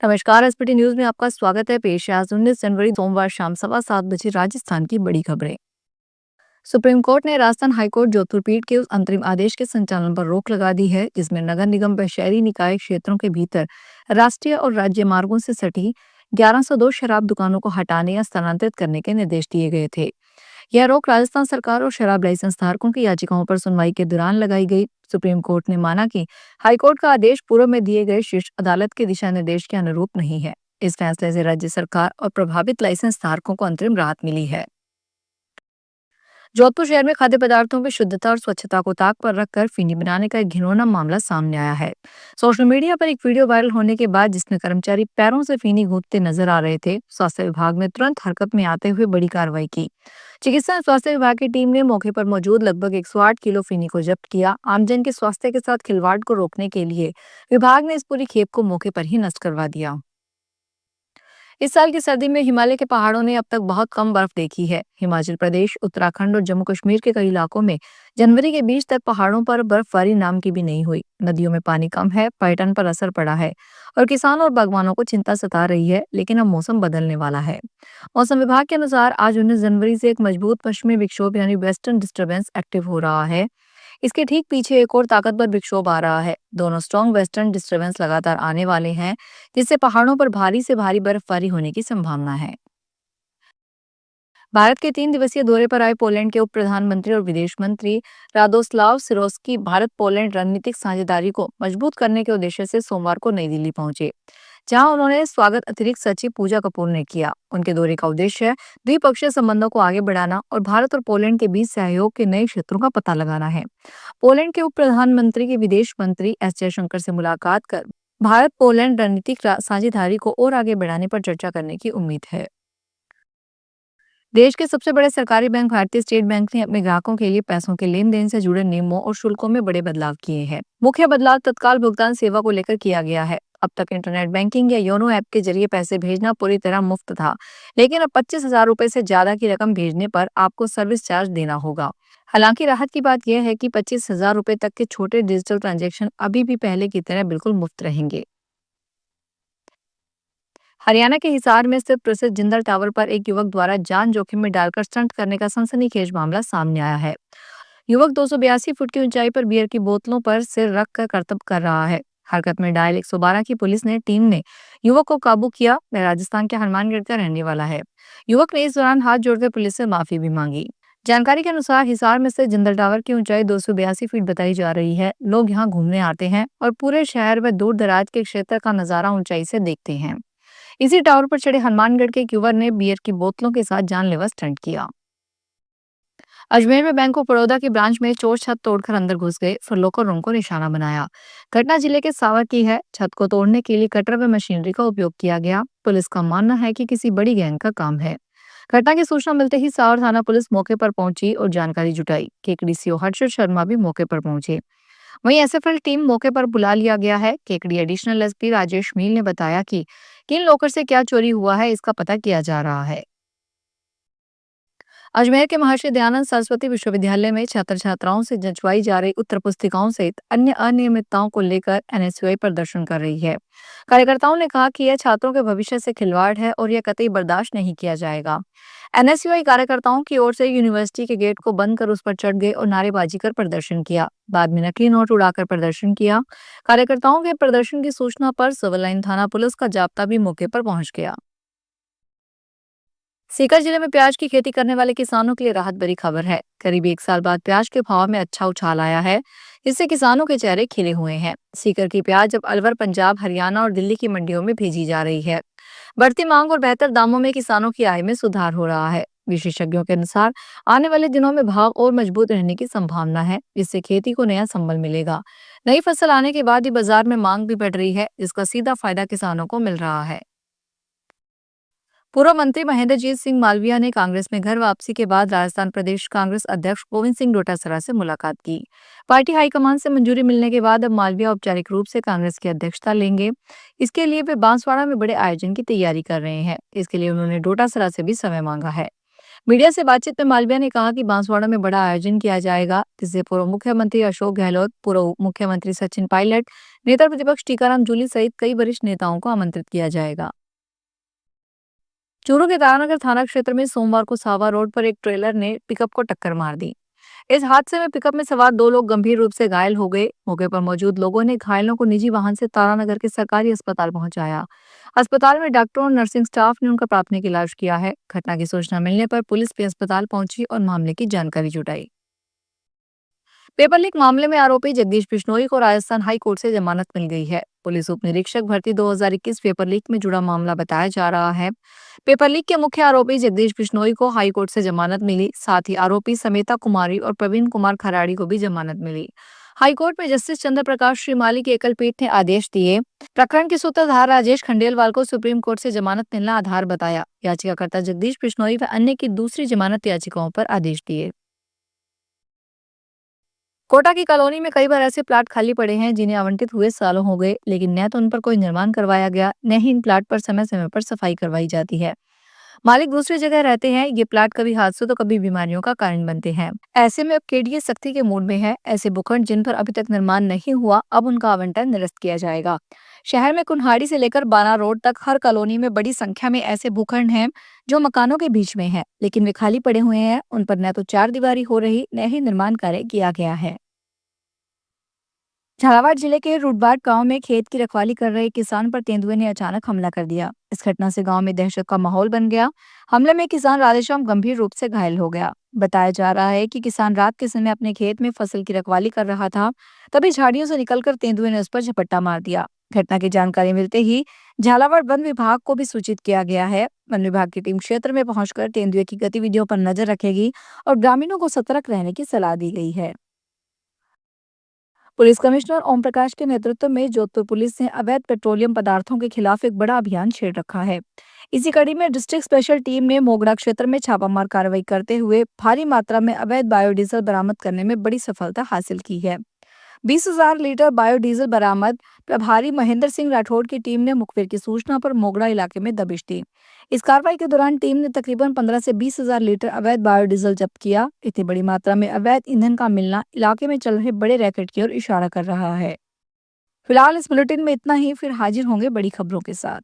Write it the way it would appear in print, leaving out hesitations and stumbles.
नमस्कार। SPT news में आपका स्वागत है। पेश है आज 19 जनवरी सोमवार शाम 7:15 राजस्थान की बड़ी खबरें। सुप्रीम कोर्ट ने राजस्थान हाईकोर्ट जोधपुर पीठ के उस अंतरिम आदेश के संचालन पर रोक लगा दी है जिसमें नगर निगम व शहरी निकाय क्षेत्रों के भीतर राष्ट्रीय और राज्य मार्गों से सटी 1102 शराब दुकानों को हटाने या स्थानांतरित करने के निर्देश दिए गए थे। यह रोक राजस्थान सरकार और शराब लाइसेंस धारकों की याचिकाओं पर सुनवाई के दौरान लगाई गई। सुप्रीम कोर्ट ने माना कि हाईकोर्ट का आदेश पूर्व में दिए गए शीर्ष अदालत के दिशा निर्देश के अनुरूप नहीं है। इस फैसले से राज्य सरकार और प्रभावित लाइसेंस धारकों को अंतरिम राहत मिली है। जोधपुर शहर में खाद्य पदार्थों की शुद्धता और स्वच्छता को ताक पर रखकर फीनी बनाने का एक घिनौना मामला सामने आया है। सोशल मीडिया पर एक वीडियो वायरल होने के बाद जिसमें कर्मचारी पैरों से फीनी गूंथते नजर आ रहे थे, स्वास्थ्य विभाग ने तुरंत हरकत में आते हुए बड़ी कार्रवाई की। चिकित्सा एवं स्वास्थ्य विभाग की टीम ने मौके पर मौजूद लगभग 108 किलो फीनी को जब्त किया। आमजन के स्वास्थ्य के साथ खिलवाड़ को रोकने के लिए विभाग ने इस पूरी खेप को मौके पर ही नष्ट करवा दिया। इस साल की सर्दी में हिमालय के पहाड़ों ने अब तक बहुत कम बर्फ देखी है। हिमाचल प्रदेश, उत्तराखंड और जम्मू कश्मीर के कई इलाकों में जनवरी के बीच तक पहाड़ों पर बर्फबारी नाम की भी नहीं हुई। नदियों में पानी कम है, पर्यटन पर असर पड़ा है और किसानों और बागवानों को चिंता सता रही है। लेकिन अब मौसम बदलने वाला है। मौसम विभाग के अनुसार आज 19 जनवरी से एक मजबूत पश्चिमी विक्षोभ यानी वेस्टर्न डिस्टर्बेंस एक्टिव हो रहा है। इसके ठीक पीछे एक और ताकतवर विक्षोभ आ रहा है। दोनों स्ट्रॉन्ग वेस्टर्न डिस्टर्बेंस लगातार आने वाले हैं, जिससे पहाड़ों पर भारी से भारी बर्फबारी होने की संभावना है। भारत के 3 दिवसीय दौरे पर आए पोलैंड के उप प्रधानमंत्री और विदेश मंत्री रादोस्लाव सिरोस्की भारत पोलैंड रणनीतिक साझेदारी को मजबूत करने के उद्देश्य से सोमवार को नई दिल्ली पहुंचे, जहां उन्होंने स्वागत अतिरिक्त सचिव पूजा कपूर ने किया। उनके दौरे का उद्देश्य द्विपक्षीय संबंधों को आगे बढ़ाना और भारत और पोलैंड के बीच सहयोग के नए क्षेत्रों का पता लगाना है। पोलैंड के उप प्रधानमंत्री की विदेश मंत्री एस जयशंकर से मुलाकात कर भारत पोलैंड रणनीतिक साझेदारी को और आगे बढ़ाने पर चर्चा करने की उम्मीद है। देश के सबसे बड़े सरकारी बैंक भारतीय स्टेट बैंक ने अपने ग्राहकों के लिए पैसों के लेन देन से जुड़े नियमों और शुल्कों में बड़े बदलाव किए हैं। मुख्य बदलाव तत्काल भुगतान सेवा को लेकर किया गया है। अब तक इंटरनेट बैंकिंग या योनो ऐप के जरिए पैसे भेजना पूरी तरह मुफ्त था, लेकिन अब 25,000 रुपए से ज्यादा की रकम भेजने पर आपको सर्विस चार्ज देना होगा। हालांकि राहत की बात यह है कि 25,000 रुपए तक के छोटे डिजिटल ट्रांजैक्शन अभी भी पहले की तरह बिल्कुल मुफ्त रहेंगे। हरियाणा के हिसार में स्थित प्रसिद्ध जिंदल टावर पर एक युवक द्वारा जान जोखिम में डालकर स्टंट करने का सनसनीखेज मामला सामने आया है। युवक 282 फुट की ऊंचाई पर बियर की बोतलों पर सिर रख कर करतब कर रहा है। हरकत में डायल 112 की पुलिस ने टीम ने युवक को काबू किया। वह राजस्थान के हनुमानगढ़ का रहने वाला है। युवक ने इस दौरान हाथ जोड़कर पुलिस से माफी भी मांगी। जानकारी के अनुसार हिसार में स्थित जिंदल टावर की ऊंचाई 282 फीट बताई जा रही है। लोग यहाँ घूमने आते हैं और पूरे शहर व दूर दराज के क्षेत्र का नजारा ऊंचाई से देखते हैं। इसी टावर पर चढ़े हनुमानगढ़ के एक युवक ने बियर की बोतलों के साथ जानलेवा स्टंट किया। अजमेर में बैंक ऑफ बड़ौदा की ब्रांच में चोर छत तोड़कर अंदर घुस गए, फिर लोकर रूम को निशाना बनाया। घटना जिले के सावर की है। छत को तोड़ने के लिए कटर व मशीनरी का उपयोग किया गया। पुलिस का मानना है कि किसी बड़ी गैंग का काम है। घटना की सूचना मिलते ही सावर थाना पुलिस मौके पर पहुंची और जानकारी जुटाई। केकड़ी सीओ हर्षद शर्मा भी मौके पर पहुंचे। वहीं एसएफएल टीम मौके पर बुला लिया गया है। केकड़ी एडिशनल एसपी राजेश मील ने बताया कि किन लोकर से क्या चोरी हुआ है, इसका पता किया जा रहा है। अजमेर के महर्षि दयानंद सरस्वती विश्वविद्यालय में छात्र छात्राओं से जंचवाई जा रही उत्तर पुस्तिकाओं सहित अन्य अनियमितताओं को लेकर एनएसयूआई प्रदर्शन कर रही है। कार्यकर्ताओं ने कहा कि यह छात्रों के भविष्य से खिलवाड़ है और यह कतई बर्दाश्त नहीं किया जाएगा। एनएसयूआई कार्यकर्ताओं की ओर से यूनिवर्सिटी के गेट को बंद कर उस पर चढ़ गए और नारेबाजी कर प्रदर्शन किया। बाद में नकली नोट उड़ाकर प्रदर्शन किया। कार्यकर्ताओं के प्रदर्शन की सूचना पर सिविल लाइन थाना पुलिस का जाब्ता भी मौके पर पहुंच गया। सीकर जिले में प्याज की खेती करने वाले किसानों के लिए राहत भरी खबर है। करीब 1 साल बाद प्याज के भाव में अच्छा उछाल आया है, जिससे किसानों के चेहरे खिले हुए हैं। सीकर की प्याज अब अलवर, पंजाब, हरियाणा और दिल्ली की मंडियों में भेजी जा रही है। बढ़ती मांग और बेहतर दामों में किसानों की आय में सुधार हो रहा है। विशेषज्ञों के अनुसार आने वाले दिनों में भाव और मजबूत रहने की संभावना है, जिससे खेती को नया संबल मिलेगा। नई फसल आने के बाद ही बाजार में मांग भी बढ़ रही है, जिसका सीधा फायदा किसानों को मिल रहा है। पूर्व मंत्री महेंद्रजीत सिंह मालविया ने कांग्रेस में घर वापसी के बाद राजस्थान प्रदेश कांग्रेस अध्यक्ष गोविंद सिंह डोटासरा से मुलाकात की। पार्टी हाईकमान से मंजूरी मिलने के बाद अब मालविया औपचारिक रूप से कांग्रेस की अध्यक्षता लेंगे। इसके लिए वे बांसवाड़ा में बड़े आयोजन की तैयारी कर रहे हैं। इसके लिए उन्होंने डोटासरा से भी समय मांगा है। मीडिया से बातचीत में मालवीय ने कहा कि बांसवाड़ा में बड़ा आयोजन किया जाएगा, जिससे पूर्व मुख्यमंत्री अशोक गहलोत, पूर्व मुख्यमंत्री सचिन पायलट, नेता प्रतिपक्ष टीकाराम जूली सहित कई वरिष्ठ नेताओं को आमंत्रित किया जाएगा। चूरू के तारानगर थाना क्षेत्र में सोमवार को सावा रोड पर एक ट्रेलर ने पिकअप को टक्कर मार दी। इस हादसे में पिकअप में सवार दो लोग गंभीर रूप से घायल हो गए। मौके पर मौजूद लोगों ने घायलों को निजी वाहन से तारानगर के सरकारी अस्पताल पहुंचाया। अस्पताल में डॉक्टरों और नर्सिंग स्टाफ ने उनका प्राथमिक इलाज किया है। घटना की सूचना मिलने पर पुलिस भी अस्पताल पहुंची और मामले की जानकारी जुटाई। पेपर लीक मामले में आरोपी जगदीश बिश्नोई को राजस्थान हाई कोर्ट से जमानत मिल गई है। पुलिस उप निरीक्षक भर्ती 2021 पेपर लीक में जुड़ा मामला बताया जा रहा है। पेपर लीक के मुख्य आरोपी जगदीश बिश्नोई को हाई कोर्ट से जमानत मिली। साथ ही आरोपी समेता कुमारी और प्रवीण कुमार खराड़ी को भी जमानत मिली। हाईकोर्ट में जस्टिस चंद्र प्रकाश श्रीमाली की एकल पीठ ने आदेश दिए। प्रकरण के सूत्रधार राजेश खंडेलवाल को सुप्रीम कोर्ट से जमानत मिलना आधार बताया। याचिकाकर्ता जगदीश बिश्नोई व अन्य की दूसरी जमानत याचिकाओं पर आदेश दिए। कोटा की कॉलोनी में कई बार ऐसे प्लाट खाली पड़े हैं जिन्हें आवंटित हुए सालों हो गए, लेकिन न तो उन पर कोई निर्माण करवाया गया, न ही इन प्लाट पर समय समय पर सफाई करवाई जाती है। मालिक दूसरी जगह रहते हैं। ये प्लाट कभी हादसों तो कभी बीमारियों का कारण बनते हैं। ऐसे में अब केडीए सख्ती के मूड में है। ऐसे भूखंड जिन पर अभी तक निर्माण नहीं हुआ, अब उनका आवंटन निरस्त किया जाएगा। शहर में कुन्हाड़ी से लेकर बाना रोड तक हर कॉलोनी में बड़ी संख्या में ऐसे भूखंड हैं जो मकानों के बीच में है, लेकिन वे खाली पड़े हुए हैं। उन पर न तो चार दीवारी हो रही, न ही निर्माण कार्य किया गया है। झालावाड़ जिले के रुडबाट गांव में खेत की रखवाली कर रहे किसान पर तेंदुए ने अचानक हमला कर दिया। इस घटना से गांव में दहशत का माहौल बन गया। हमले में किसान राधेश्याम गंभीर रूप से घायल हो गया। बताया जा रहा है कि किसान रात के समय अपने खेत में फसल की रखवाली कर रहा था, तभी झाड़ियों से निकलकर तेंदुए ने उस पर झपट्टा मार दिया। घटना की जानकारी मिलते ही झालावाड़ वन विभाग को भी सूचित किया गया है। वन विभाग की टीम क्षेत्र में पहुंचकर तेंदुए की गतिविधियों पर नजर रखेगी और ग्रामीणों को सतर्क रहने की सलाह दी गई है। पुलिस कमिश्नर ओम प्रकाश के नेतृत्व में जोधपुर पुलिस ने अवैध पेट्रोलियम पदार्थों के खिलाफ एक बड़ा अभियान छेड़ रखा है। इसी कड़ी में डिस्ट्रिक्ट स्पेशल टीम ने मोगरा क्षेत्र में छापामार कार्रवाई करते हुए भारी मात्रा में अवैध बायोडीजल बरामद करने में बड़ी सफलता हासिल की है। 20,000 लीटर बायोडीजल बरामद। प्रभारी महेंद्र सिंह राठौड़ की टीम ने मुखबिर की सूचना पर मोगरा इलाके में दबिश दी। इस कार्रवाई के दौरान टीम ने तकरीबन 15 से 20,000 लीटर अवैध बायोडीजल जब्त किया। इतनी बड़ी मात्रा में अवैध ईंधन का मिलना इलाके में चल रहे बड़े रैकेट की ओर इशारा कर रहा है। फिलहाल इस बुलेटिन में इतना ही। फिर हाजिर होंगे बड़ी खबरों के साथ।